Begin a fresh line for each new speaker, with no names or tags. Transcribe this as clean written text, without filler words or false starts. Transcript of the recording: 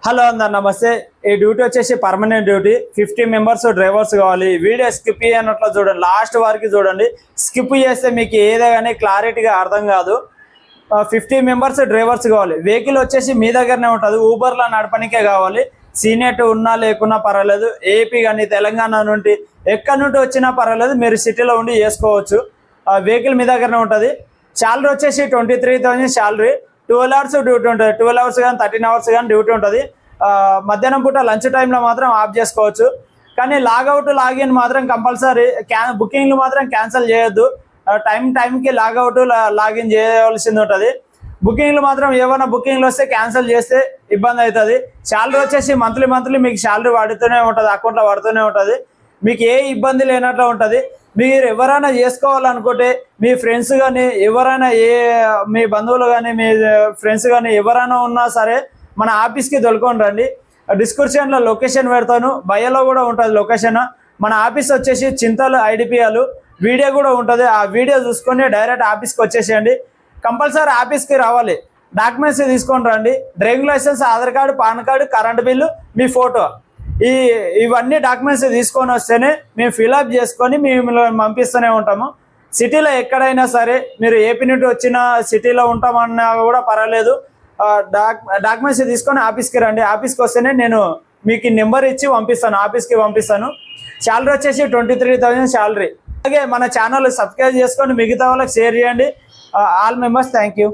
Hello అందరు నమస్తే. ఈ డ్యూటీ వచ్చేసి పర్మనెంట్ డ్యూటీ. 50 మెంబర్స్ డ్రైవర్స్ కావాలి. వీడియో స్కిప్ చేయనట్లు చూడండి, లాస్ట్ వరకు చూడండి. స్కిప్ చేస్తే మీకు ఏదో కానీ క్లారిటీగా అర్థం కాదు. 50 మెంబర్స్ డ్రైవర్స్ కావాలి. వెహికల్ వచ్చేసి మీ దగ్గరనే ఉంటుంది. ఊబర్లో నడపనికే కావాలి. సీనియర్ ఉన్నా లేకున్నా పర్వాలేదు. ఏపీ కానీ తెలంగాణ నుండి ఎక్కడి నుండి వచ్చినా పర్వాలేదు, మీరు సిటీలో ఉండి చేసుకోవచ్చు. వెహికల్ మీ దగ్గరనే ఉంటుంది. శాలరీ వచ్చేసి 23,000 శాలరీ. 12 అవర్స్ డ్యూటీ ఉంటుంది. 12 అవర్స్ కానీ 13 అవర్స్ కానీ డ్యూటీ ఉంటుంది. మధ్యాహ్నం పూట లంచ్ టైంలో మాత్రం ఆఫ్ చేసుకోవచ్చు. కానీ లాగౌట్ లాగిన్ మాత్రం కంపల్సరీ. బుకింగ్లు మాత్రం క్యాన్సిల్ చేయొద్దు. టైంకి లాగౌట్ లాగిన్ చేయవలసింది ఉంటుంది. బుకింగ్లు మాత్రం ఏమైనా బుకింగ్లు వస్తే క్యాన్సిల్ చేస్తే ఇబ్బంది అవుతుంది. శాలరీ వచ్చేసి మంత్లీ మీకు శాలరీ పడుతూనే ఉంటుంది, అకౌంట్లో పడుతూనే ఉంటుంది. మీకు ఏ ఇబ్బంది లేనట్లు ఉంటుంది. మీరు ఎవరైనా చేసుకోవాలనుకుంటే మీ ఫ్రెండ్స్ కానీ ఎవరైనా మీ బంధువులు కానీ మీ ఫ్రెండ్స్ కానీ ఎవరైనా ఉన్నా సరే మన ఆఫీస్కి తొలుకొని రండి. డిస్క్రిప్షన్లో లొకేషన్ పెడతాను, బయోలో కూడా ఉంటుంది లొకేషన్. మన ఆఫీస్ వచ్చేసి చింతలు ఐడిపిఎల్. వీడియో కూడా ఉంటుంది. ఆ వీడియో చూసుకొని డైరెక్ట్ ఆఫీస్కి వచ్చేసేయండి. కంపల్సరీ ఆఫీస్కి రావాలి. డాక్యుమెంట్స్ తీసుకొని రండి. Driving licence, Aadhaar card, PAN card, current bill, మీ ఫోటో. ఇవన్నీ డాక్యుమెంట్స్ తీసుకొని వస్తేనే మేము ఫిలప్ చేసుకొని మేము పంపిస్తూనే ఉంటాము. సిటీలో ఎక్కడైనా సరే మీరు ఏపీ నుండి వచ్చిన సిటీలో ఉంటామన్నా కూడా పర్వాలేదు. డాక్యుమెంట్స్ తీసుకొని ఆఫీస్కి రండి. ఆఫీస్కి వస్తేనే నేను మీకు నెంబర్ ఇచ్చి పంపిస్తాను, ఆఫీస్కి పంపిస్తాను. శాలరీ వచ్చేసి 23,000 శాలరీ. అలాగే మన ఛానల్ సబ్స్క్రైబ్ చేసుకొని మిగతా వాళ్ళకి షేర్ చేయండి. All members thank you.